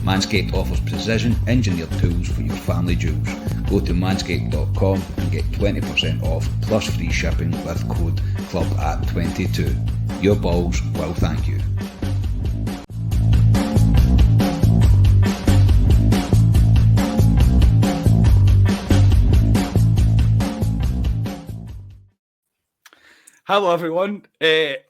Manscaped offers precision engineered tools for your family jewels. Go to manscaped.com and get 20% off plus free shipping with code CLUB@22. Your balls will thank you. Hello everyone.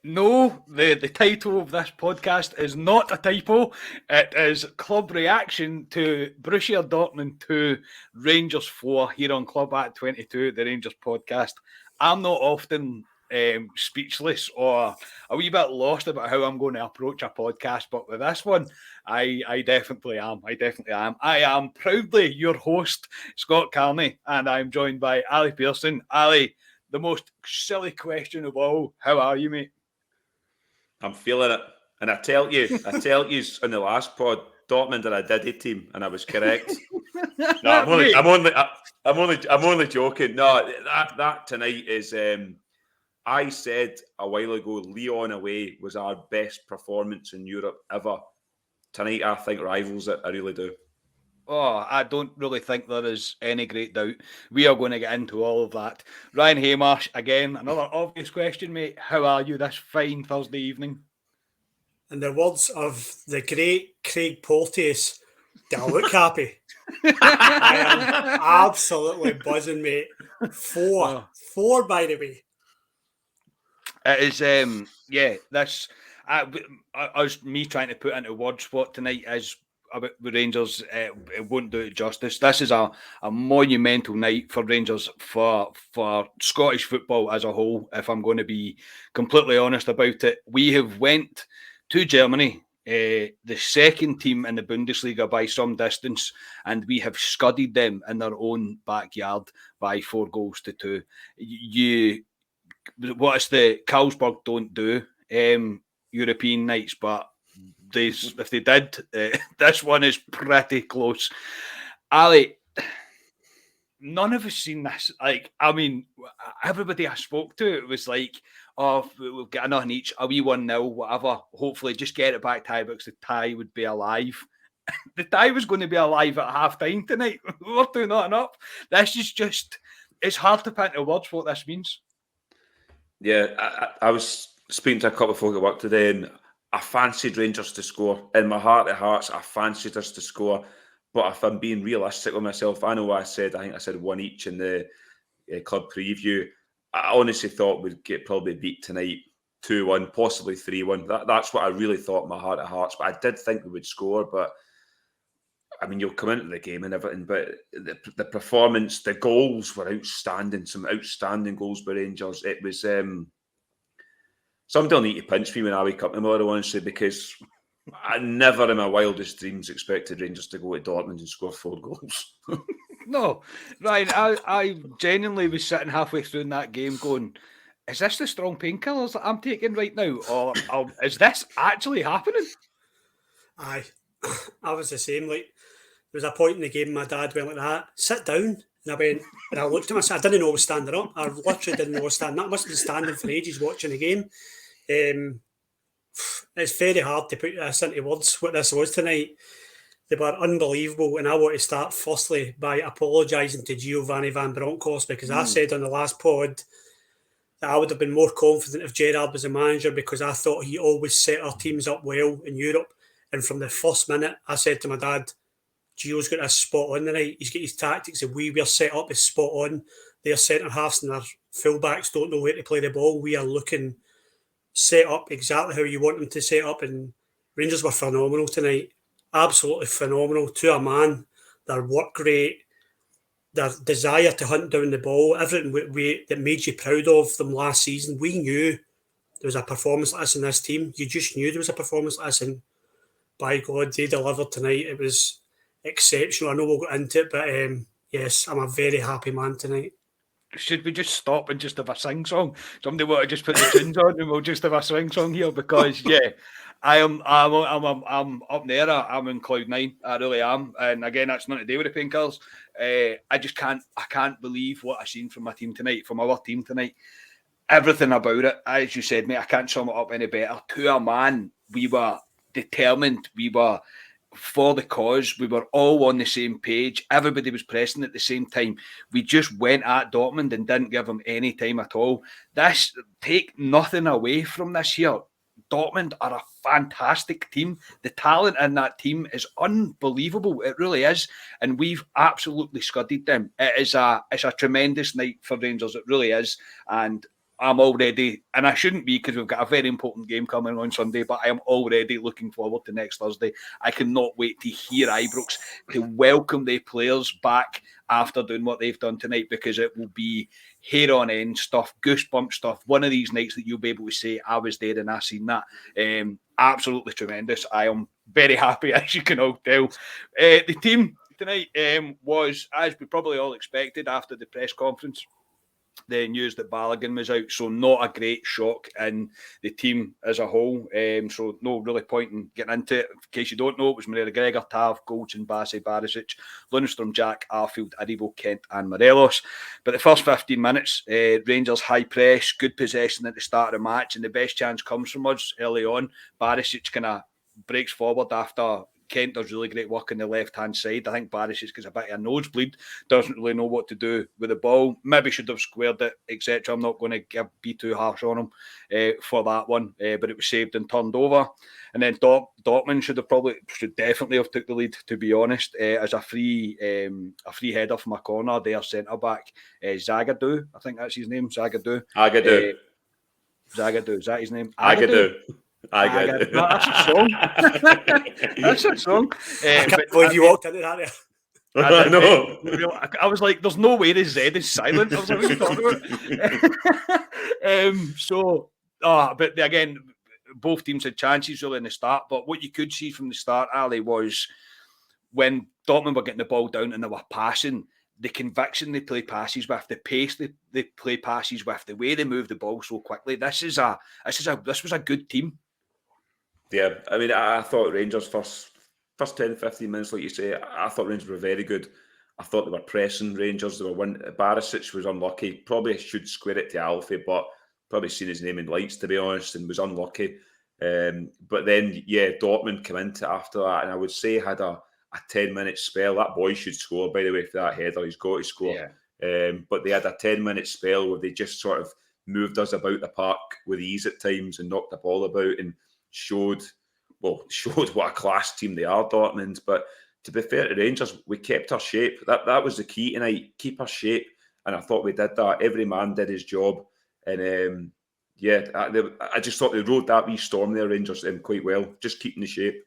No, the title of this podcast is not a typo. It is Club Reaction to Borussia Dortmund 2, Rangers 4 here on Club@22, the Rangers podcast. I'm not often speechless or a wee bit lost about how I'm going to approach a podcast, but with this one, I definitely am. I am proudly your host, Scott Carney, and I'm joined by Ali Pearson. Ali, the most silly question of all. How are you, mate? I'm feeling it. And I tell you on the last pod, Dortmund are a diddy team, and I was correct. No, I'm only joking. No, that tonight is I said a while ago, Lyon away was our best performance in Europe ever. Tonight I think rivals it, I really do. Oh, I don't really think there is any great doubt. We are going to get into all of that. Ryan Haymarsh, again, another obvious question, mate. How are you this fine Thursday evening? In the words of the great Craig Porteous, do I look happy? I am absolutely buzzing, mate. Four, by the way. It is, this, me trying to put into words what tonight is about the Rangers, it won't do it justice. This is a monumental night for Rangers, for Scottish football as a whole, if I'm going to be completely honest about it. We have went to Germany, the second team in the Bundesliga by some distance, and we have scudded them in their own backyard by 4-2. What's the Carlsberg don't do European nights, but if they did, this one is pretty close. Ali, none of us seen this. Like, I mean, everybody I spoke to, it was like, oh, we'll get another each, a wee 1-0, whatever. Hopefully, just get it back tie, because the tie would be alive. The tie was going to be alive at half time tonight. We're 2-0 up. This is just, it's hard to put into words what this means. Yeah, I was speaking to a couple of folk at work today, and I fancied Rangers to score. In my heart of hearts, I fancied us to score. But if I'm being realistic with myself, I know what I said. I think I said one each in the club preview. I honestly thought we'd get probably beat tonight 2-1, possibly 3-1. That's what I really thought in my heart of hearts. But I did think we would score. But, I mean, you'll come into the game and everything. But the performance, the goals were outstanding. Some outstanding goals by Rangers. It was... somebody will need to pinch me when I wake up tomorrow, honestly, because I never in my wildest dreams expected Rangers to go to Dortmund and score 4 goals. No, Ryan, I genuinely was sitting halfway through in that game going, is this the strong painkillers that I'm taking right now? Or is this actually happening? Aye, I was the same. Like, there was a point in the game my dad went like that, sit down. And I went, and I looked at myself, I didn't know I was standing up. I literally didn't know I was standing up. I must have been standing for ages watching the game. It's very hard to put this into words, what this was tonight. They were unbelievable, and I want to start firstly by apologising to Giovanni Van Bronckhorst, because I said on the last pod that I would have been more confident if Gerrard was a manager, because I thought he always set our teams up well in Europe. And from the first minute, I said to my dad, Gio's got this spot on tonight. He's got his tactics. The way we're set up is spot on. Their centre-halves and their full-backs don't know where to play the ball. We are looking set up exactly how you want them to set up, and Rangers were phenomenal tonight. Absolutely phenomenal. To a man, their work rate, their desire to hunt down the ball, everything that made you proud of them last season. We knew there was a performance like this in this team. You just knew there was a performance like this, and by God, they delivered tonight. It was exceptional. I know we'll get into it, but yes, I'm a very happy man tonight. Should we just stop and just have a sing song? Somebody want to just put the tunes on and we'll just have a swing song here, because I'm up there. I'm in cloud nine. I really am. And again, that's not to do with the painkillers. I can't believe what I've seen from my team tonight, from our team tonight. Everything about it, as you said, mate, I can't sum it up any better. To a man, we were determined. We were for the cause. We were all on the same page. Everybody was pressing at the same time. We just went at Dortmund and didn't give them any time at all. Take nothing away from this here. Dortmund are a fantastic team. The talent in that team is unbelievable. It really is. And we've absolutely scudded them. It's a tremendous night for Rangers. It really is. And I'm already, and I shouldn't be because we've got a very important game coming on Sunday, but I am already looking forward to next Thursday. I cannot wait to hear Ibrox, to welcome the players back after doing what they've done tonight, because it will be hair on end stuff, goosebump stuff. One of these nights that you'll be able to say, I was there and I seen that. Absolutely tremendous. I am very happy, as you can all tell. The team tonight was, as we probably all expected after the press conference, the news that Balogun was out, so not a great shock in the team as a whole. So no really point in getting into it. In case you don't know, it was Moreira Gregor, Tav, Goldson, Bassey, Barisic, Lundstrom, Jack, Arfield, Aribo, Kent and Morelos. But the first 15 minutes, Rangers high press, good possession at the start of the match, and the best chance comes from us early on. Barisic kind of breaks forward after Kent does really great work on the left-hand side. I think Barisic gets a bit of a nosebleed, doesn't really know what to do with the ball. Maybe should have squared it, etc. I'm not going to be too harsh on him for that one, but it was saved and turned over. And then Dortmund should definitely have took the lead, to be honest, as a free header from a corner. Their centre-back, Zagadou, I think that's his name, Zagadou. Zagadou, is that his name? Agadou. That's a song. That's a song. I can't believe you walked into that there. I was like, there's no way the Z is silent. I was like, what are you talking about? But again, both teams had chances really in the start. But what you could see from the start, Ali, was when Dortmund were getting the ball down and they were passing, the conviction they play passes with, the pace they play passes with, the way they move the ball so quickly. This was a good team. Yeah, I mean, I thought Rangers first 10, 15 minutes, like you say, I thought Rangers were very good. I thought they were pressing Rangers. They were winning. Barisic was unlucky. Probably should square it to Alfie, but probably seen his name in lights, to be honest, and was unlucky. But then, yeah, Dortmund came into it after that, and I would say had a 10-minute spell. That boy should score, by the way, for that header. He's got to score. Yeah. But they had a 10-minute spell where they just sort of moved us about the park with ease at times and knocked the ball about and showed what a class team they are, Dortmund. But to be fair to Rangers, we kept our shape. That was the key tonight, keep our shape. And I thought we did that. Every man did his job. And I just thought they rode that wee storm there, Rangers, quite well, just keeping the shape.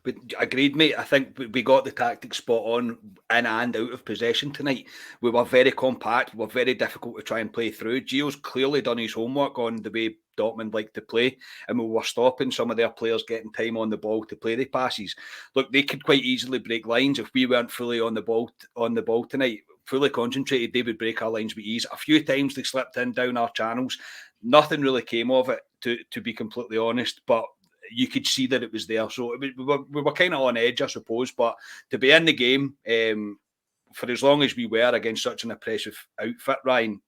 But agreed, mate. I think we got the tactics spot on in and out of possession tonight. We were very compact. We were very difficult to try and play through. Gio's clearly done his homework on the way Dortmund like to play, and we were stopping some of their players getting time on the ball to play the passes. Look, they could quite easily break lines if we weren't fully on the ball tonight. Fully concentrated, they would break our lines with ease. A few times they slipped in down our channels. Nothing really came of it, to be completely honest, but you could see that it was there. So we were kind of on edge, I suppose, but to be in the game for as long as we were against such an impressive outfit, Ryan,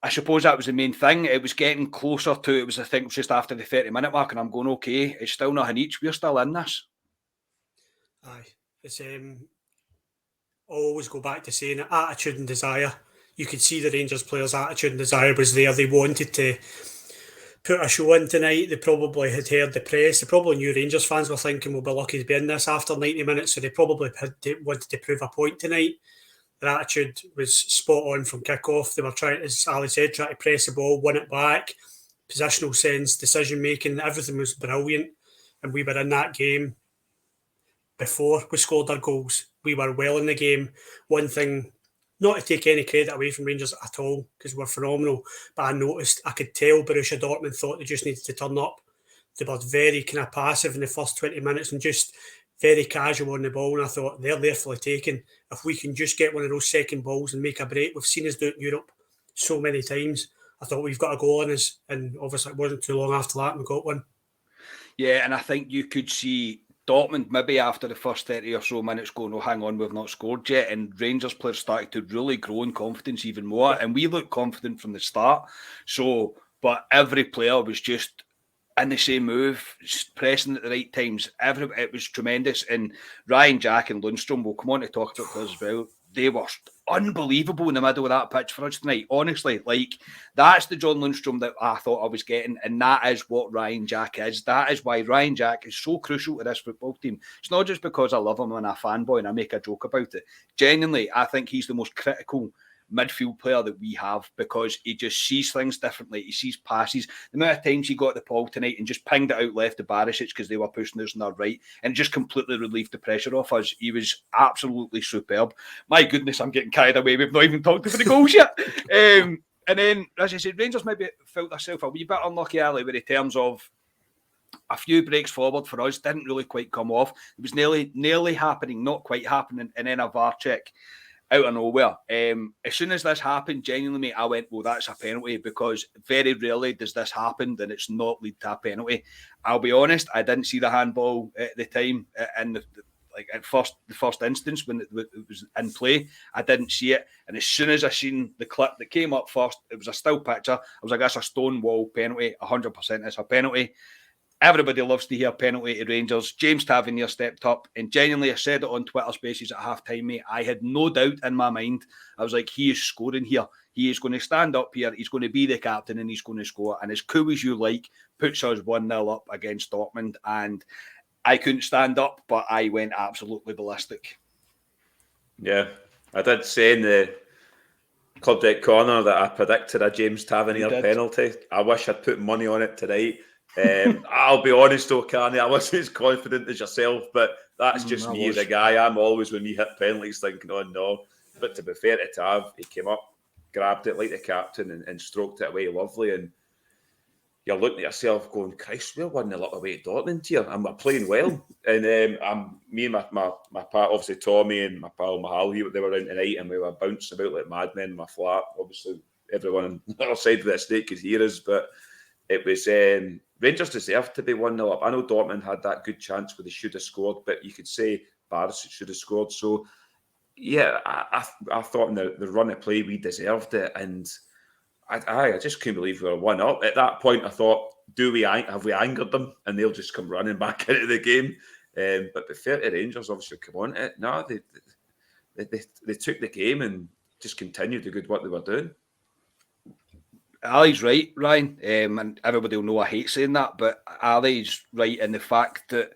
I suppose that was the main thing. It was getting closer to, it was, I think, just after the 30-minute mark, and I'm going, okay, it's still nothing each. We're still in this. Aye. It's always go back to saying it, attitude and desire. You could see the Rangers players' attitude and desire was there. They wanted to put a show in tonight. They probably had heard the press. They probably knew Rangers fans were thinking we'll be lucky to be in this after 90 minutes, so they probably wanted to prove a point tonight. Their attitude was spot on from kick-off. They were trying, as Ali said, trying to press the ball, win it back, positional sense, decision-making, everything was brilliant. And we were in that game before we scored our goals. We were well in the game. One thing, not to take any credit away from Rangers at all, because we're phenomenal, but I could tell Borussia Dortmund thought they just needed to turn up. They were very kind of passive in the first 20 minutes and just very casual on the ball, and I thought they're therefore taken. If we can just get one of those second balls and make a break, we've seen us do it in Europe so many times. I thought we've got a goal in us, and obviously it wasn't too long after that and we got one. Yeah, and I think you could see Dortmund maybe after the first 30 or so minutes going, oh, hang on, we've not scored yet. And Rangers players started to really grow in confidence even more. And we looked confident from the start. So, but every player was just in the same move, pressing at the right times. It was tremendous. And Ryan, Jack and Lundstrom, will come on to talk about this as well. They were unbelievable in the middle of that pitch for us tonight. Honestly, like, that's the John Lundstrom that I thought I was getting, and that is what Ryan Jack is. That is why Ryan Jack is so crucial to this football team. It's not just because I love him and I'm a fanboy and I make a joke about it. Genuinely, I think he's the most critical midfield player that we have, because he just sees things differently. He sees passes. The amount of times he got the ball tonight and just pinged it out left to Barisic because they were pushing us on our right, and just completely relieved the pressure off us. He was absolutely superb. My goodness, I'm getting carried away. We've not even talked about the goals yet. And then, as I said, Rangers maybe felt themselves a wee bit unlucky early with in terms of a few breaks forward for us didn't really quite come off. It was nearly happening, not quite happening, and then a VAR check out of nowhere. As soon as this happened, genuinely, mate, I went, well, that's a penalty, because very rarely does this happen and it's not lead to a penalty. I'll be honest, I didn't see the handball at the time, in the first instance when it was in play. I didn't see it, and as soon as I seen the clip that came up first, it was a still picture. I was like, that's a stonewall penalty, 100%. It's a penalty. Everybody loves to hear penalty to Rangers. James Tavernier stepped up, and genuinely, I said it on Twitter Spaces at half-time, mate. I had no doubt in my mind. I was like, he is scoring here. He is going to stand up here. He's going to be the captain, and he's going to score. And as cool as you like, puts us 1-0 up against Dortmund. And I couldn't stand up, but I went absolutely ballistic. Yeah, I did say in the Club Deck Corner that I predicted a James Tavernier penalty. I wish I'd put money on it tonight. I'll be honest though, Carney, I wasn't as confident as yourself, but that's just me as a guy. I'm always, when we hit penalties, thinking, oh no. But to be fair to Tav, he came up, grabbed it like the captain and stroked it away lovely. And you're looking at yourself going, Christ, we're 1-0 up away at Dortmund here, and we're playing well. And me and my part, obviously Tommy and my pal Mahal, they were in tonight, and we were bouncing about like madmen in my flat. Obviously, everyone on the other side of the estate could hear us, but it was Rangers deserved to be 1-0 up. I know Dortmund had that good chance where they should have scored, but you could say Barisic should have scored. So, yeah, I thought in the run of play we deserved it, and I just couldn't believe we were 1-0. At that point, I thought, have we angered them, and they'll just come running back into the game? But the fair to Rangers, obviously, come on to it. No, they took the game and just continued the good work they were doing. Ali's right, Ryan, and everybody will know I hate saying that, but Ali's right in the fact that,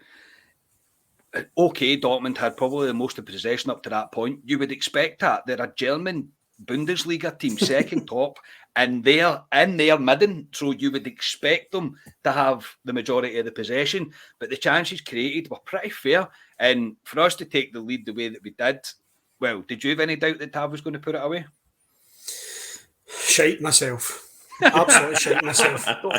okay, Dortmund had probably the most of possession up to that point. You would expect that. They're a German Bundesliga team, second top, and they're in their midden, so you would expect them to have the majority of the possession, but the chances created were pretty fair, and for us to take the lead the way that we did, well, did you have any doubt that Tav was going to put it away? Shite myself. Absolutely shite myself. But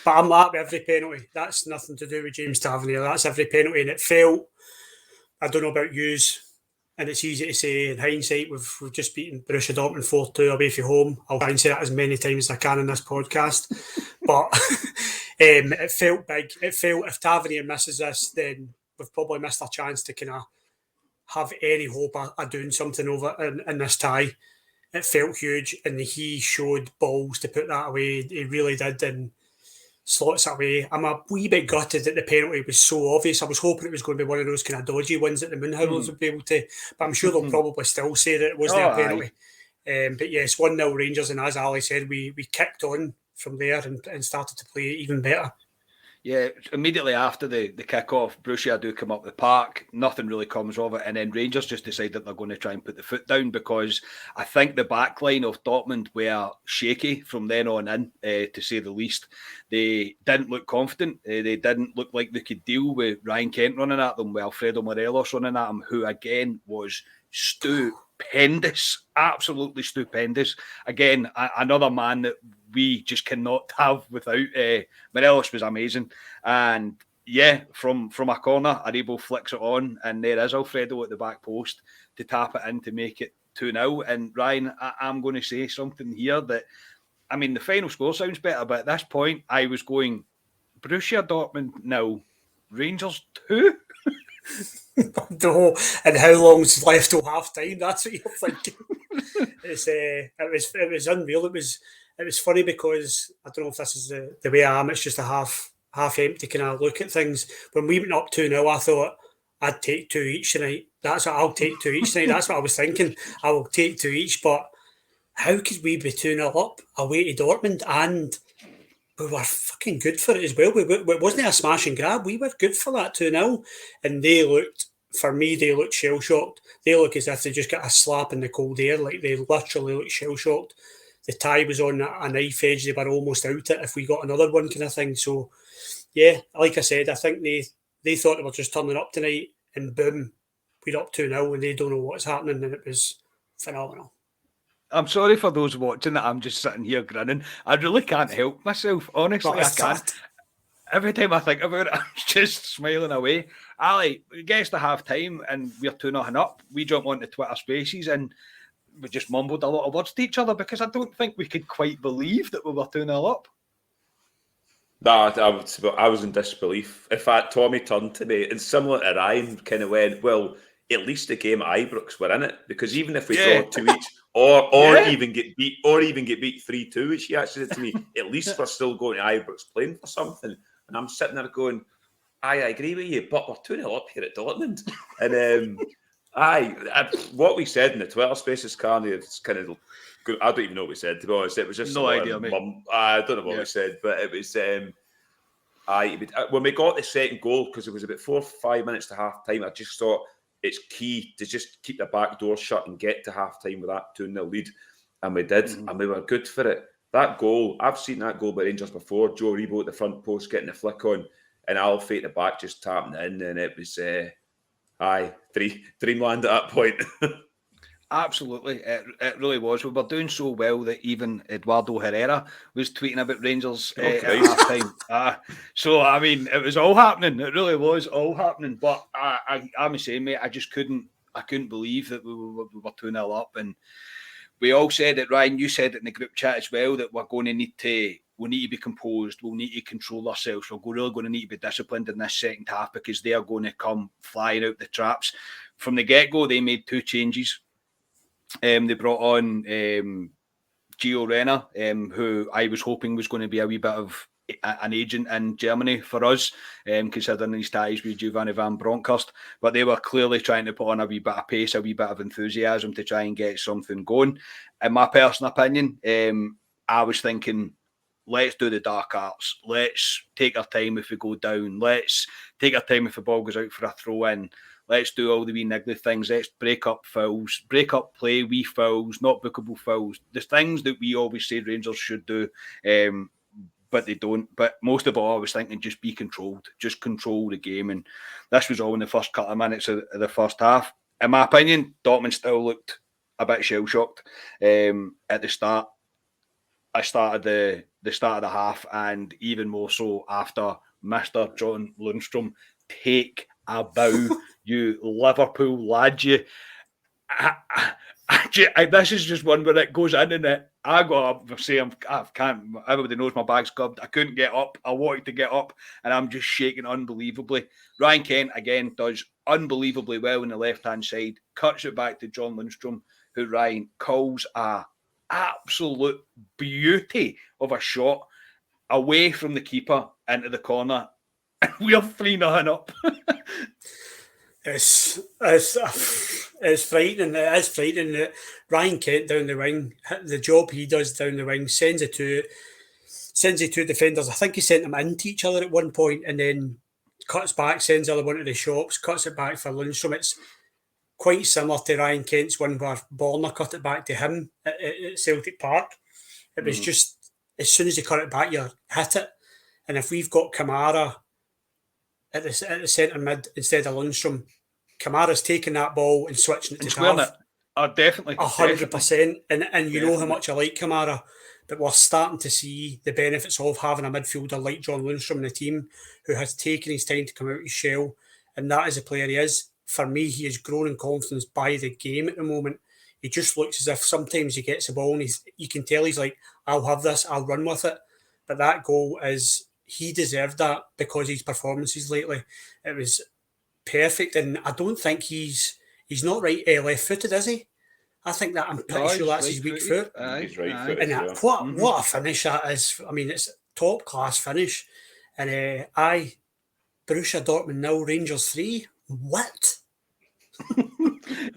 I'm happy with every penalty. That's nothing to do with James Tavernier. That's every penalty, and it felt, I don't know about yous, and it's easy to say in hindsight, we've just beaten Borussia Dortmund 4-2 away from home. I'll try and say that as many times as I can in this podcast. But it felt big. It felt, if Tavernier misses this, then we've probably missed our chance to kind of have any hope of doing something over in this tie. It felt huge, and he showed balls to put that away. He really did, and slots it away. I'm a wee bit gutted that the penalty was so obvious. I was hoping it was going to be one of those kind of dodgy ones that the Moonhowlers would be able to, but I'm sure they'll probably still say that it wasn't a penalty. But yes, 1-0 Rangers, and as Ali said, we kicked on from there and started to play even better. Yeah, immediately after the kick-off, Borussia do come up the park. Nothing really comes of it. And then Rangers just decide that they're going to try and put the foot down, because I think the back line of Dortmund were shaky from then on in, to say the least. They didn't look confident. They didn't look like they could deal with Ryan Kent running at them, with Alfredo Morelos running at them, who again was stupendous, absolutely stupendous. Again, another man that we just cannot have without. Morelos was amazing, and yeah, from a corner, Aribo flicks it on, and there is Alfredo at the back post to tap it in to make it 2-0. And Ryan, I'm going to say something here that, I mean, the final score sounds better, but at this point, I was going, Borussia Dortmund 0, Rangers 2. No, and how long's left till half time? That's what you're thinking. It was unreal. It it was funny because I don't know if this is the way I am. It's just a half empty kind of look at things. When we went up 2-0, I thought I'd take 2 each tonight. I'll take 2 each tonight. That's what I was thinking. I will take 2 each. But how could we be 2-0 up away to Dortmund? And we were fucking good for it as well. It wasn't a smash and grab. We were good for that 2-0. And they looked shell-shocked. They look as if they just got a slap in the cold air. Like, they literally looked shell-shocked. The tie was on a knife edge. They were almost out it if we got another one kind of thing. So, yeah, like I said, I think they thought they were just turning up tonight, and boom, we're up 2-0 and they don't know what's happening, and it was phenomenal. I'm sorry for those watching that I'm just sitting here grinning. I really can't help myself. Honestly, I can't. Every time I think about it, I'm just smiling away. Ali, it gets to half time and we're 2-0 up. We jump onto Twitter Spaces and we just mumbled a lot of words to each other because I don't think we could quite believe that we were 2-0 up. No, I was in disbelief. In fact, Tommy turned to me and similar to Ryan kind of went, well, at least the game at Ibrox were in it, because even if we draw 2 each or even get beat 3-2, which he actually said to me, at least we're still going to Ibrox playing for something. And I'm sitting there going, I agree with you, but we're 2-0 up here at Dortmund. And what we said in the Twitter Spaces, Carney, it's kind of good. I don't even know what we said, to be honest. It was just no idea, mate. I don't know what we said, but it was when we got the second goal, because it was about 4 or 5 minutes to half time, I just thought it's key to just keep the back door shut and get to half time with that 2-0 lead. And we did, and we were good for it. That goal, I've seen that goal by Rangers before. Joe Rebo at the front post getting the flick on, and Alfie at the back just tapping it in, and it was dreamland at that point. Absolutely, it really was. We were doing so well that even Eduardo Herrera was tweeting about Rangers at half time. So, I mean, it was all happening. It really was all happening. But I'm the same, mate. I couldn't believe that we were 2-0 up. And we all said it, Ryan, you said it in the group chat as well, that we're going to need to be composed. We'll need to control ourselves. We're really going to need to be disciplined in this second half, because they are going to come flying out the traps. From the get-go, they made 2 changes. They brought on Gio Reyna, who I was hoping was going to be a wee bit of an agent in Germany for us, considering his ties with Giovanni van Bronckhorst. But they were clearly trying to put on a wee bit of pace, a wee bit of enthusiasm to try and get something going. In my personal opinion, I was thinking, let's do the dark arts. Let's take our time if we go down. Let's take our time if the ball goes out for a throw-in. Let's do all the wee niggly things. Let's break up fouls, break up play, wee fouls, not bookable fouls. The things that we always say Rangers should do, but they don't. But most of all, I was thinking, just be controlled. Just control the game. And this was all in the first couple of minutes of the first half. In my opinion, Dortmund still looked a bit shell-shocked at the start. I started the start of the half, and even more so after Mr. John Lundstrom take a bow. You Liverpool lad, you. This is just one where it goes in, and I got up, say I can't. Everybody knows my bag's gobbled. I couldn't get up. I wanted to get up, and I'm just shaking unbelievably. Ryan Kent again does unbelievably well on the left-hand side. Cuts it back to John Lundstrom, who Ryan calls a absolute beauty of a shot away from the keeper into the corner. We are 3-0 up. It's frightening. It is frightening that Ryan Kent down the wing, the job he does down the wing, sends it to defenders. I think he sent them into each other at one point, and then cuts back, sends the other one to the shops, cuts it back for Lundstrom. It's quite similar to Ryan Kent's one where Borna cut it back to him at Celtic Park. It was just, as soon as he cut it back, you hit it. And if we've got Kamara at the centre mid instead of Lundstrom, Kamara's taking that ball and switching it to Tav. Definitely. 100%. And you know how much I like Kamara, but we're starting to see the benefits of having a midfielder like John Lundstrom in the team, who has taken his time to come out of his shell, and that is the player he is. For me, he has grown in confidence by the game at the moment. He just looks as if sometimes he gets the ball and you can tell he's like, I'll have this, I'll run with it. But that goal he deserved that because of his performances lately. It was perfect, and I don't think he's not left-footed, is he? I think that I'm pretty sure that's his weak foot. He's right foot. And that, what a finish that is. I mean, it's a top class finish. And Borussia Dortmund 0, Rangers 3. What?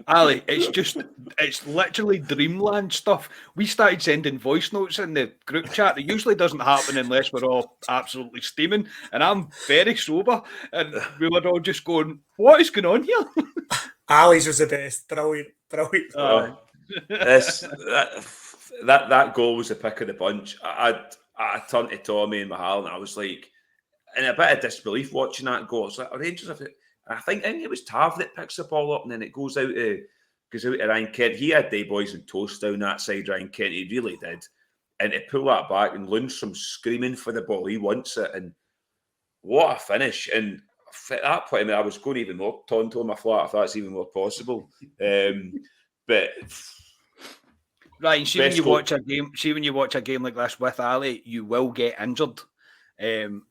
Ali, it's literally dreamland stuff. We started sending voice notes in the group chat. It usually doesn't happen unless we're all absolutely steaming, and I'm very sober, and we were all just going, what is going on here? Ali's was the best. Brilliant. That goal was the pick of the bunch. I turned to Tommy and Mahal, and I was like, in a bit of disbelief watching that goal. It's like, Rangers have it. I think it was Tav that picks the ball up and then it goes out to Ryan Kent. He had day boys and toast down that side, Ryan Kent. He really did. And to pull that back and Lundstrom screaming for the ball. He wants it. And what a finish. And at that point, I mean, I was going even more tonto on my flat if that's even more possible. But Ryan, see when you watch a game like this with Ali, you will get injured.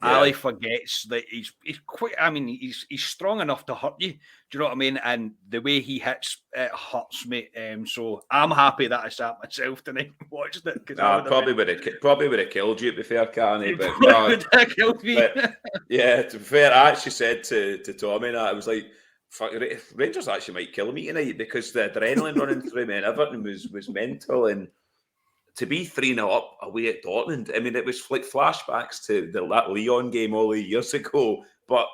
Ali forgets that he's quite. I mean, he's strong enough to hurt you. Do you know what I mean? And the way he hits, it hurts me. So I'm happy that I sat myself tonight and watched it. Probably would have killed you. To be fair, Carney, but would have killed me. But, yeah, to be fair, I actually said to Tommy that I was like, fuck, Rangers actually might kill me tonight because the adrenaline running through me and everything was mental. And to be 3-0 up away at Dortmund, I mean, it was like flashbacks to that Lyon game all the years ago. But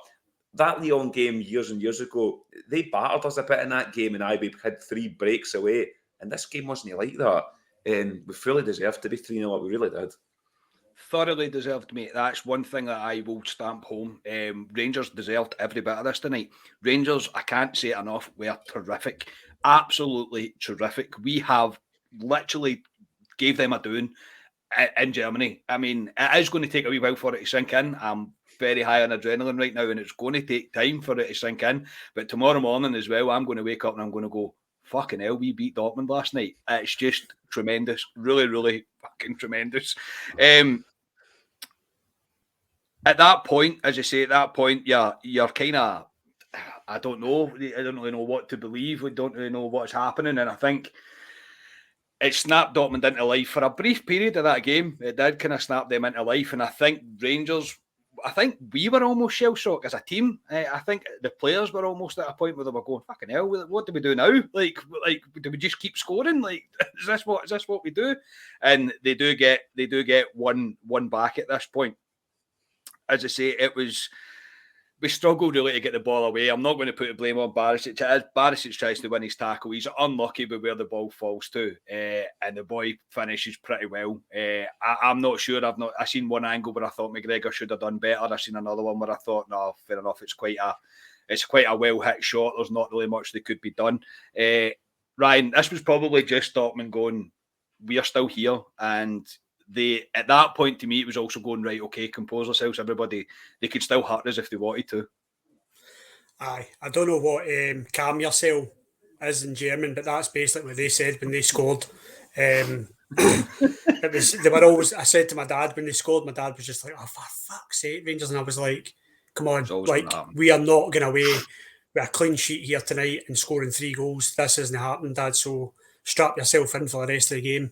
that Lyon game years and years ago, they battered us a bit in that game, and we had 3 breaks away. And this game wasn't like that. And we fully deserved to be 3-0 up. We really did. Thoroughly deserved, mate. That's one thing that I will stamp home. Rangers deserved every bit of this tonight. Rangers, I can't say it enough, were terrific. Absolutely terrific. We have literally gave them a doing in Germany. I mean, it is going to take a wee while for it to sink in. I'm very high on adrenaline right now, and it's going to take time for it to sink in. But tomorrow morning as well, I'm going to wake up and I'm going to go, fucking hell, we beat Dortmund last night. It's just tremendous. Really, really fucking tremendous. At that point, as you say, you're kind of, I don't know. I don't really know what to believe. We don't really know what's happening. And I think it snapped Dortmund into life for a brief period of that game. It did kind of snap them into life. And I think Rangers, we were almost shell-shocked as a team. I think the players were almost at a point where they were going, fucking hell, what do we do now? Like, do we just keep scoring? Like, is this what we do? And they do get one back at this point. As I say, we struggled really to get the ball away. I'm not going to put the blame on Barisic. Barisic tries to win his tackle. He's unlucky with where the ball falls to, and the boy finishes pretty well. I'm not sure. I've seen one angle where I thought McGregor should have done better. I've seen another one where I thought, no, fair enough. It's quite a well hit shot. There's not really much that could be done. Ryan, this was probably just Dortmund going, we are still here, and at that point to me it was also going, right, okay, compose ourselves, everybody. They could still hurt us if they wanted to. I don't know what calm yourself is in German, but that's basically what they said when they scored. I said to my dad when they scored, my dad was just like, oh, for fuck's sake, Rangers. And I was like, come on, like, we are not going away with a clean sheet here tonight and scoring 3 goals. This isn't happening, Dad, so strap yourself in for the rest of the game.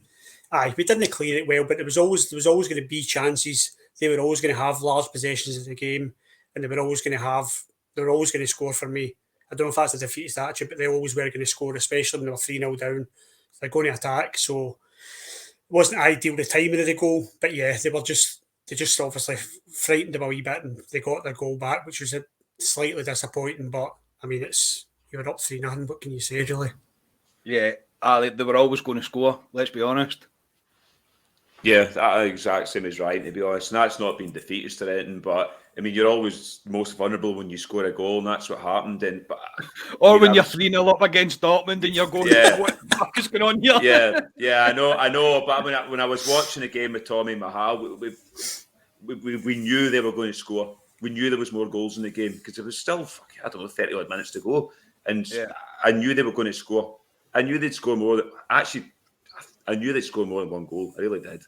We didn't clear it well, but there was always going to be chances. They were always going to have large possessions of the game, and they were always going to score for me. I don't know if that's a defeatist attitude, but they always were going to score, especially when they were 3-0 down. They're going to attack, so it wasn't ideal the timing of the goal. But yeah, they just obviously frightened them a wee bit, and they got their goal back, which was slightly disappointing. But I mean, you're up 3-0. What can you say, really? Yeah, they were always going to score. Let's be honest. Yeah, that's exact same as Ryan, to be honest. And that's not being defeatist or anything, but I mean, you're always most vulnerable when you score a goal, and that's what happened. Or when you're 3-0 up against Dortmund and you're going, what the fuck is going on here? Yeah, I know. But when I was watching the game with Tommy and Mahal, we knew they were going to score. We knew there was more goals in the game because it was still, 30 odd minutes to go. And I knew they were going to score. I knew they'd score more. Actually, I knew they'd score more than 1 goal. I really did.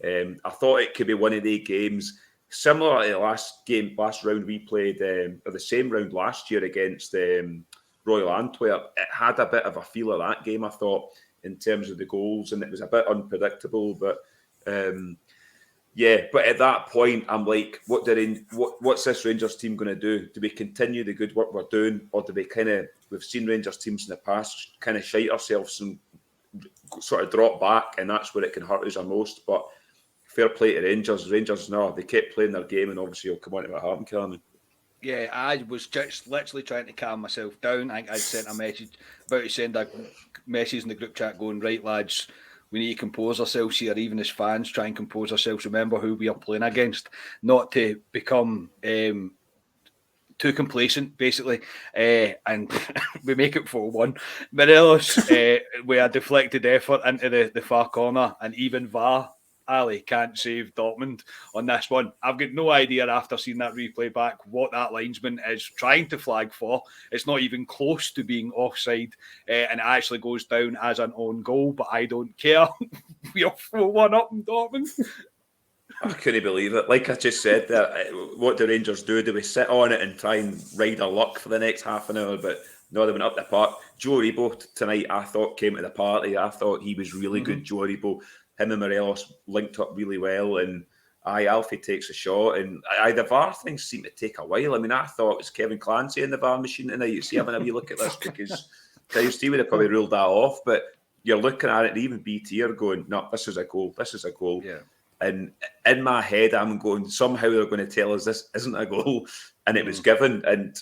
I thought it could be one of the games similar to the last round we played, or the same round last year against Royal Antwerp. It had a bit of a feel of that game, I thought. in terms of the goals, and it was a bit unpredictable. But yeah, but at that point, I'm like, what's this Rangers team going to do? Do we continue the good work we're doing, or do we we've seen Rangers teams in the past kind of shite ourselves and sort of drop back, and that's where it can hurt us the most. But fair play to Rangers. Rangers, no, they kept playing their game, and obviously I'll come on to what happened, Cameron. Yeah, I was just literally trying to calm myself down. I think I sent a message about to send a message in the group chat going, right, lads, we need to compose ourselves here, even as fans, try and compose ourselves. Remember who we are playing against, not to become too complacent, basically. And we make it 4-1. Morelos, with a deflected effort into the far corner, and even VAR, Ali can't save Dortmund on this one. I've got no idea after seeing that replay back what that linesman is trying to flag for. It's not even close to being offside, and it actually goes down as an own goal, but I don't care. We are 4-1 up in Dortmund. I couldn't believe it. Like I just said, what do Rangers do? Do we sit on it and try and ride our luck for the next half an hour? But no, they went up the park. Joe Rebo tonight, I thought, came to the party. I thought he was really good, Joe Rebo. Him and Morelos linked up really well, and Alfie takes a shot, and the VAR things seem to take a while. I mean, I thought it was Kevin Clancy in the VAR machine tonight. You see, having a wee look at this, because He would have probably ruled that off, but you're looking at it, and even BT are going, no, this is a goal, this is a goal. Yeah. And in my head, I'm going, somehow they're going to tell us this isn't a goal, and it was given, and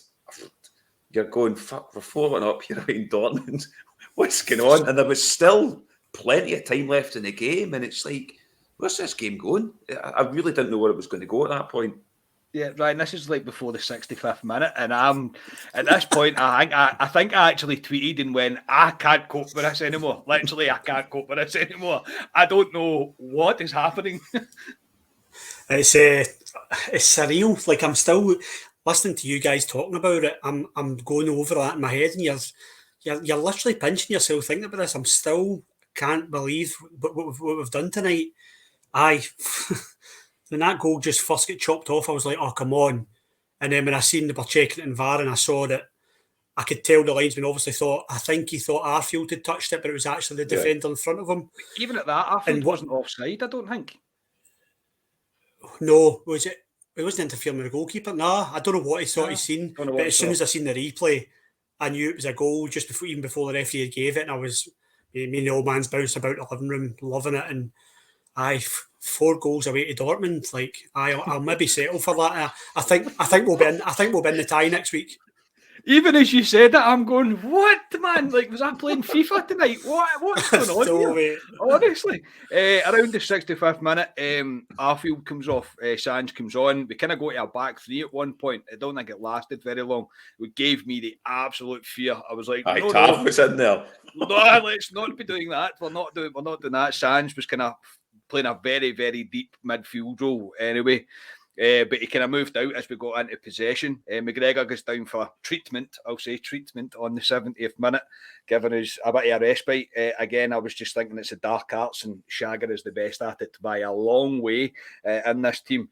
you're going, fuck, we're 4-1 up here in Dortmund. What's going on? And there was still plenty of time left in the game, and it's like, where's this game going? I really didn't know where it was going to go at that point. Yeah, Ryan, this is like before the 65th minute, and I'm at this point. I think I actually tweeted and went, I can't cope with this anymore. Literally, I can't cope with this anymore. I don't know what is happening. It's surreal. Like, I'm still listening to you guys talking about it. I'm going over that in my head, and you're literally pinching yourself thinking about this. I'm still can't believe what we've done tonight. When that goal just first got chopped off, I was like, oh, come on. And then when I seen they were checking it in VAR and I saw that, I could tell the linesman obviously I think he thought Arfield had touched it, but it was actually the defender in front of him. Even at that, Arfield wasn't offside, I don't think. No, was it? He wasn't interfering with the goalkeeper. Nah, I don't know what he thought he'd seen. But as soon as I seen the replay, I knew it was a goal even before the referee gave it. And me and the old man's bounced about the living room, loving it. And 4 goals away to Dortmund. Like, I'll maybe settle for that. I think we'll be in. I think we'll be in the tie next week. Even as you said that, I'm going, what, man? Like, was I playing FIFA tonight? What's going on here? Honestly. Around the 65th minute, Arfield comes off, Sands comes on. We kind of go to a back three at one point. I don't think it lasted very long. It gave me the absolute fear. I was like, no, was in there. No, let's not be doing that. We're not doing that. Sands was kind of playing a very, very deep midfield role anyway. But he kind of moved out as we got into possession. McGregor goes down for treatment. I'll say treatment on the 70th minute, giving us a bit of a respite. Again, I was just thinking it's the dark arts, and Shagger is the best at it by a long way in this team.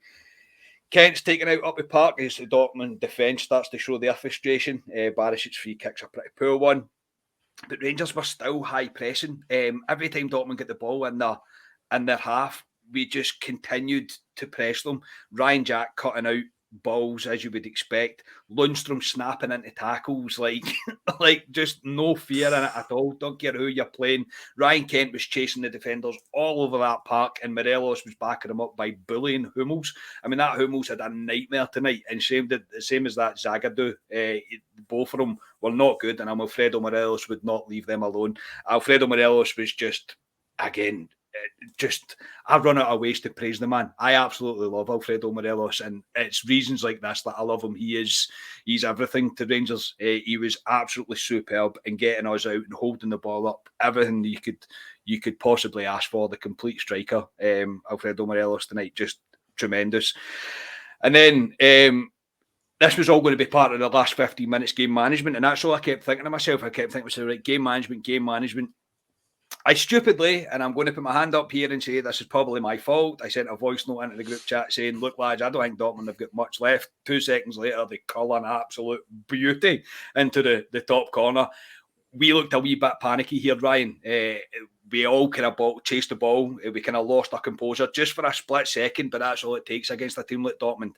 Kent's taken out up the park as the Dortmund defence starts to show their frustration. Barishic's free kick's a pretty poor one. But Rangers were still high pressing. Every time Dortmund get the ball in their half, we just continued to press them. Ryan Jack cutting out balls as you would expect. Lundstrom snapping into tackles like just no fear in it at all. Don't care who you're playing. Ryan Kent was chasing the defenders all over that park, and Morelos was backing him up by bullying Hummels. I mean, that Hummels had a nightmare tonight, and same as that Zagadou. Both of them were not good, and Alfredo Morelos would not leave them alone. Alfredo Morelos was just, again, I run out of ways to praise the man. I absolutely love Alfredo Morelos, and it's reasons like this that I love him. He's everything to Rangers. He was absolutely superb in getting us out and holding the ball up. Everything you could possibly ask for. The complete striker, Alfredo Morelos tonight, just tremendous. And then this was all going to be part of the last 15 minutes game management, and that's all I kept thinking to myself. I kept thinking, right, game management. I stupidly, and I'm going to put my hand up here and say this is probably my fault, I sent a voice note into the group chat saying, look, lads, I don't think Dortmund have got much left. 2 seconds later, they curl an absolute beauty into the top corner. we looked a wee bit panicky here, Ryan. We all kind of chased the ball. We kind of lost our composure just for a split second, but that's all it takes against a team like Dortmund.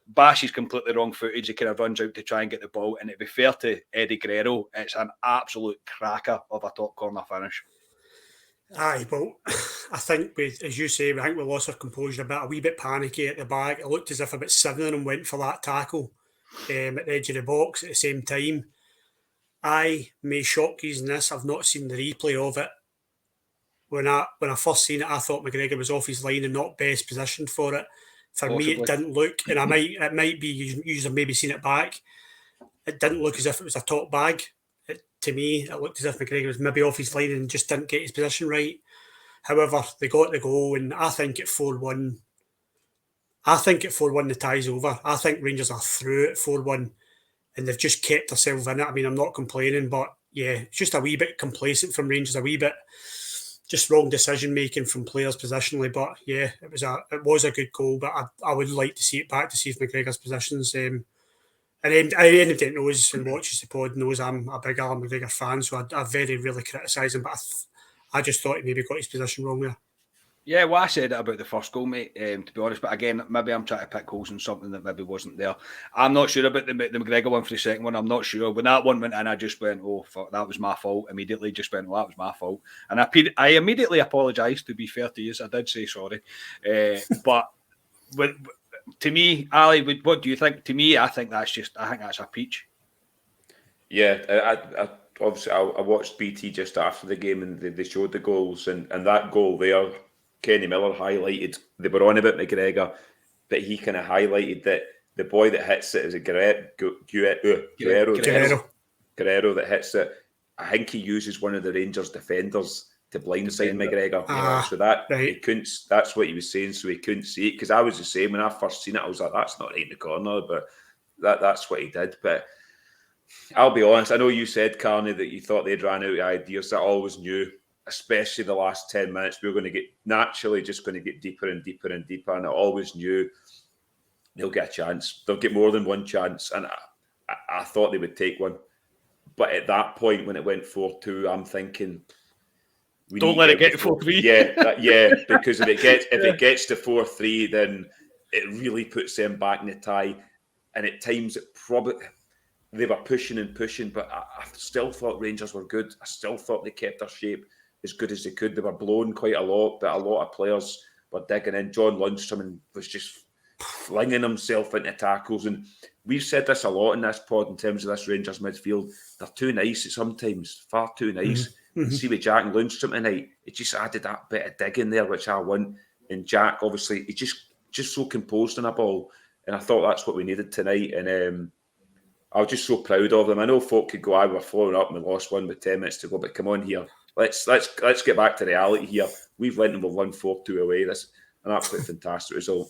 Bash is completely wrong footage. He kind of runs out to try and get the ball. And to be fair to Eddie Guerrero, it's an absolute cracker of a top corner finish. Aye, well, I think, as you say, I think we lost our composure a wee bit panicky at the back. It looked as if about 7 of them went for that tackle at the edge of the box at the same time. I may shock you in this. I've not seen the replay of it. When I first seen it, I thought McGregor was off his line and not best positioned for it. For me, it didn't look, and it might be you have maybe seen it back. It didn't look as if it was a top bag. To me, it looked as if McGregor was maybe off his line and just didn't get his position right. However, they got the goal, and I think at 4-1, the tie's over. I think Rangers are through at 4-1, and they've just kept themselves in it. I mean, I'm not complaining, but yeah, it's just a wee bit complacent from Rangers, a wee bit just wrong decision making from players positionally. But yeah, it was a good goal, but I would like to see it back to see if McGregor's positions. And anyone that knows and watches the pod knows I'm a big Alan McGregor fan, so I very rarely criticise him, but I just thought he maybe got his position wrong there. Yeah, well, I said it about the first goal, mate, to be honest. But again, maybe I'm trying to pick holes in something that maybe wasn't there. I'm not sure about the McGregor one for the second one. I'm not sure. When that one went in, I just went, oh, fuck, that was my fault. Immediately just went, oh, that was my fault. And I immediately apologised, to be fair to you. I did say sorry. But to me, Ali, what do you think? To me, I think that's a peach. Yeah, obviously I watched BT just after the game and they showed the goals and that goal there, Kenny Miller highlighted, they were on about McGregor, but he kind of highlighted that the boy that hits it is a Guerrero that hits it. I think he uses one of the Rangers defenders to blindside McGregor. So that right. He couldn't. That's what he was saying. So he couldn't see it because I was the same when I first seen it. I was like, "That's not right in the corner," but that's what he did. But I'll be honest. I know you said, Carney, that you thought they'd ran out of ideas. I always knew, especially the last 10 minutes, we were going to get deeper and deeper and deeper. And I always knew they'll get a chance. They'll get more than one chance. And I thought they would take one. But at that point, when it went 4-2, I'm thinking, don't let it get to 4-3. Yeah, because if it gets to 4-3, then it really puts them back in the tie. And at times, they were pushing and pushing, but I still thought Rangers were good. I still thought they kept their shape as good as they could. They were blown quite a lot, but a lot of players were digging in. John Lundstrom was just flinging himself into tackles. And we've said this a lot in this pod in terms of this Rangers midfield. They're too nice sometimes, far too nice. Mm-hmm. See with Jack and Lundstrom tonight, it just added that bit of digging there, which I want. And Jack, obviously, he's just so composed on a ball. And I thought that's what we needed tonight. And I was just so proud of them. I know folk could go, we were following up and we lost one with 10 minutes to go, but come on here. Let's get back to reality here. We've went and we've won 4-2 away. That's an absolutely fantastic result.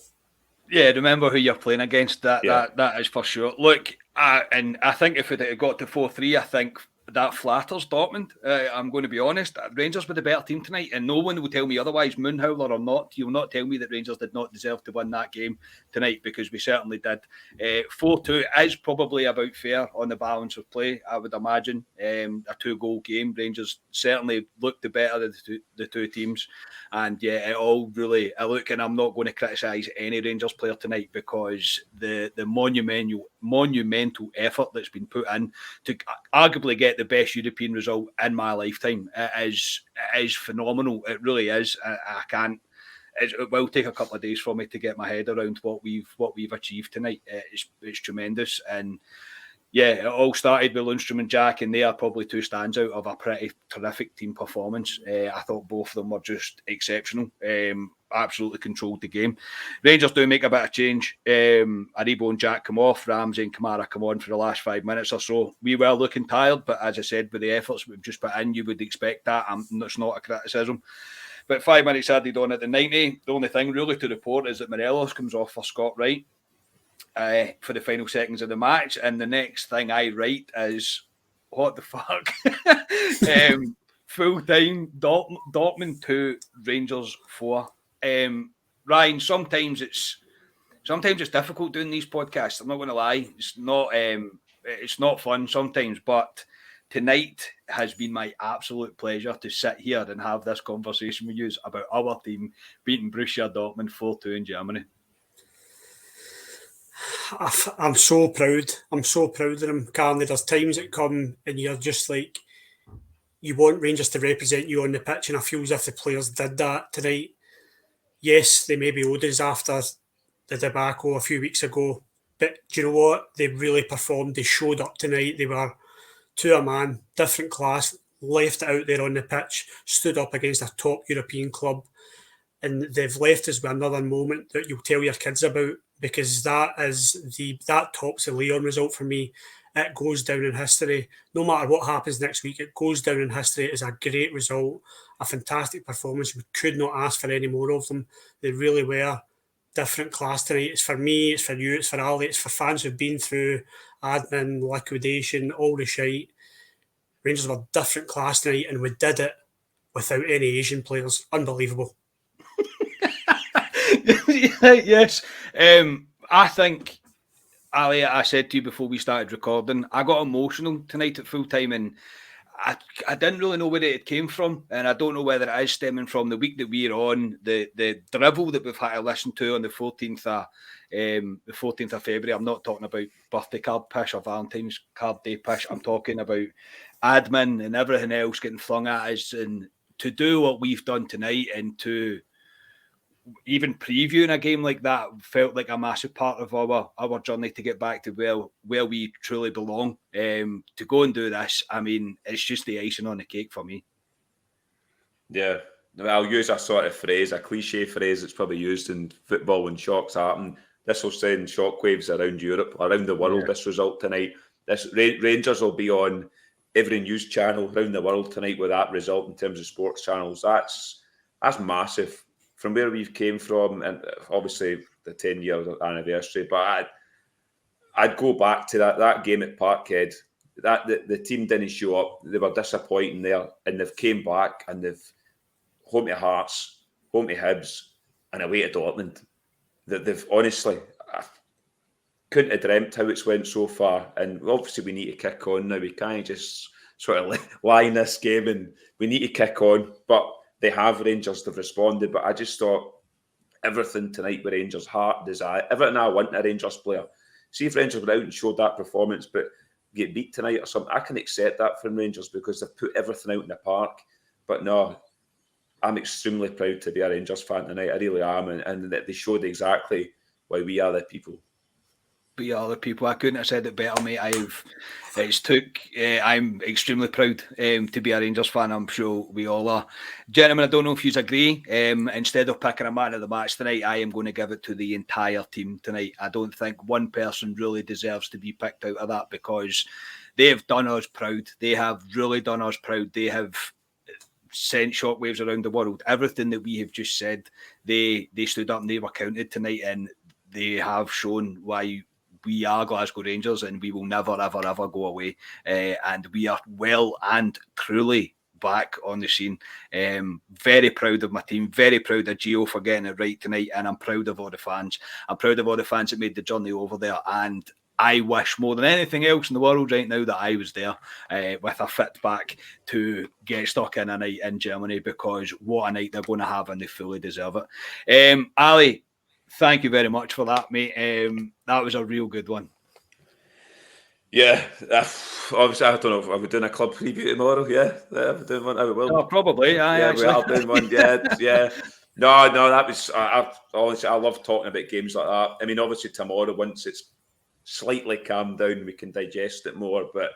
Yeah, remember who you're playing against. That is for sure. Look, and I think if it had got to 4-3, I think that flatters Dortmund. I'm going to be honest. Rangers were the better team tonight, and no one will tell me otherwise. Moonhowler or not, you'll not tell me that Rangers did not deserve to win that game tonight, because we certainly did. 4-2 is probably about fair on the balance of play, I would imagine. A 2-goal game. Rangers certainly looked the better of the two teams, and yeah, it all really. And I'm not going to criticise any Rangers player tonight, because the monumental effort that's been put in to arguably get the best European result in my lifetime is phenomenal. It really is. I can't. It will take a couple of days for me to get my head around what we've achieved tonight. It's tremendous, and yeah, it all started with Lundstrom and Jack, and they are probably two standouts of a pretty terrific team performance. I thought both of them were just exceptional. Absolutely controlled the game. Rangers do make a bit of change. Aribo and Jack come off. Ramsey and Kamara come on for the last 5 minutes or so. We were looking tired, but as I said, with the efforts we've just put in, you would expect that. It's not a criticism. But 5 minutes added on at the 90. The only thing really to report is that Morelos comes off for Scott Wright for the final seconds of the match. And the next thing I write is, what the fuck? Full time Dortmund 2, Rangers 4. Ryan, sometimes it's difficult doing these podcasts. I'm not going to lie. It's not fun sometimes, but tonight has been my absolute pleasure to sit here and have this conversation with you about our team beating Borussia Dortmund 4-2 in Germany. I'm so proud. I'm so proud of them, Carney. There's times that come and you're just like, you want Rangers to represent you on the pitch, and I feel as if the players did that tonight. Yes, they maybe owed us after the debacle a few weeks ago, but do you know what? They really performed. They showed up tonight. They were to a man, different class, left it out there on the pitch, stood up against a top European club, and they've left us with another moment that you'll tell your kids about, because that tops the Lyon result for me. It goes down in history. No matter what happens next week, it goes down in history as a great result, a fantastic performance. We could not ask for any more of them. They really were different class tonight. It's for me, it's for you, it's for Ali, it's for fans who've been through admin, liquidation, all the shite. Rangers were different class tonight, and we did it without any Asian players. Unbelievable. Yes. I think, Ali, I said to you before we started recording, I got emotional tonight at full time, and I didn't really know where it came from, and I don't know whether it is stemming from the week that we're on, the drivel that we've had to listen to on the 14th of February. I'm not talking about birthday card pish or Valentine's card day pish. I'm talking about admin and everything else getting flung at us, and to do what we've done tonight and to even previewing a game like that felt like a massive part of our journey to get back to where we truly belong. To go and do this, I mean, it's just the icing on the cake for me. Yeah, I'll use a sort of phrase, a cliche phrase that's probably used in football when shocks happen. This will send shockwaves around Europe, around the world. This result tonight, Rangers will be on every news channel around the world tonight with that result in terms of sports channels. That's massive. From where we've came from, and obviously the 10-year anniversary, but I'd go back to that game at Parkhead. That the team didn't show up. They were disappointing there, and they've came back and they've home to Hearts, home to Hibs, and away to Dortmund. They've honestly, I couldn't have dreamt how it's went so far. And obviously we need to kick on now. We can't just sort of lie in this game, and we need to kick on. But they have, Rangers, they've responded, but I just thought everything tonight with Rangers' heart, desire, everything I want in a Rangers player. See if Rangers went out and showed that performance, but get beat tonight or something, I can accept that from Rangers because they've put everything out in the park. But no, I'm extremely proud to be a Rangers fan tonight. I really am, and that they showed exactly why we are the people. We are the people. I couldn't have said it better, mate. I'm extremely proud to be a Rangers fan. I'm sure we all are. Gentlemen, I don't know if you agree. Instead of picking a man of the match tonight, I am going to give it to the entire team tonight. I don't think one person really deserves to be picked out of that because they have done us proud. They have really done us proud. They have sent shockwaves around the world. Everything that we have just said, they stood up and they were counted tonight, and they have shown why we are Glasgow Rangers, and we will never, ever, ever go away. And we are well and truly back on the scene. Very proud of my team. Very proud of Gio for getting it right tonight. And I'm proud of all the fans. I'm proud of all the fans that made the journey over there. And I wish more than anything else in the world right now that I was there with a fit back to get stuck in a night in Germany, because what a night they're going to have, and they fully deserve it. Ali, thank you very much for that, mate. That was a real good one. Yeah, obviously, I don't know if are we doing a club preview tomorrow. Yeah, we're doing one. I will. Oh, probably. Yeah, we are doing one. Yeah. No, that was. Honestly, I love talking about games like that. I mean, obviously, tomorrow, once it's slightly calmed down, we can digest it more. But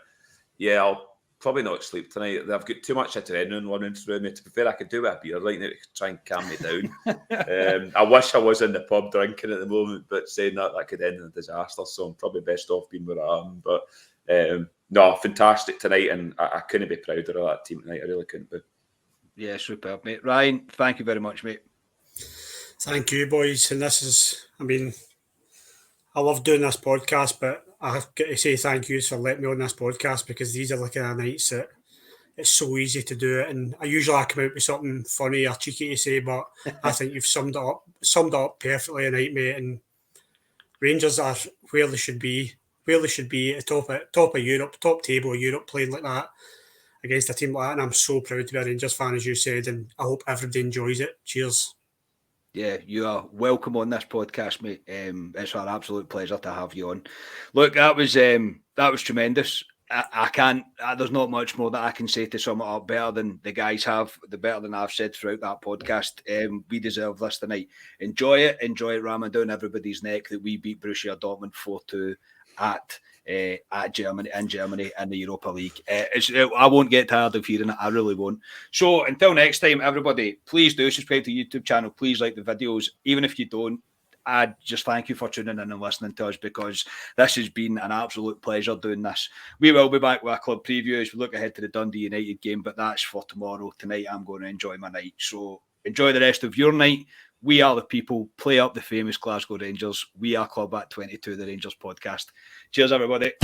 yeah, I'll probably not sleep tonight. I've got too much adrenaline running through me. To be fair, I could do with a beer right now to try and calm me down. I wish I was in the pub drinking at the moment, but saying that could end in a disaster. So I'm probably best off being where I am. But no, fantastic tonight, and I couldn't be prouder of that team tonight. I really couldn't be. Yeah, superb, mate. Ryan, thank you very much, mate. Thank you, boys. And this is, I mean, I love doing this podcast, but I've got to say thank you for letting me on this podcast, because these are the kind of nights that it's so easy to do it. And I usually come out with something funny or cheeky to say, but I think you've summed it up perfectly tonight, mate. And Rangers are where they should be. where they should be at the top of Europe, top table of Europe, playing like that against a team like that. And I'm so proud to be a Rangers fan, as you said, and I hope everybody enjoys it. Cheers. Yeah, you are welcome on this podcast, mate. It's an absolute pleasure to have you on. Look, that was tremendous. I can't. There's not much more that I can say to sum it up better than the guys have. Better than I've said throughout that podcast. We deserve this tonight. Enjoy it, ramming down everybody's neck that we beat Borussia Dortmund 4-2 at Germany in the Europa League. I won't get tired of hearing it. I really won't. So until next time, everybody, please do subscribe to the YouTube channel. Please like the videos. Even if you don't, I just thank you for tuning in and listening to us, because this has been an absolute pleasure doing this. We will be back with a club preview as we look ahead to the Dundee United game, but that's for tomorrow. Tonight, I'm going to enjoy my night. So enjoy the rest of your night. We are the people. Play up the famous Glasgow Rangers. We are Club at 22, the Rangers podcast. Cheers, everybody.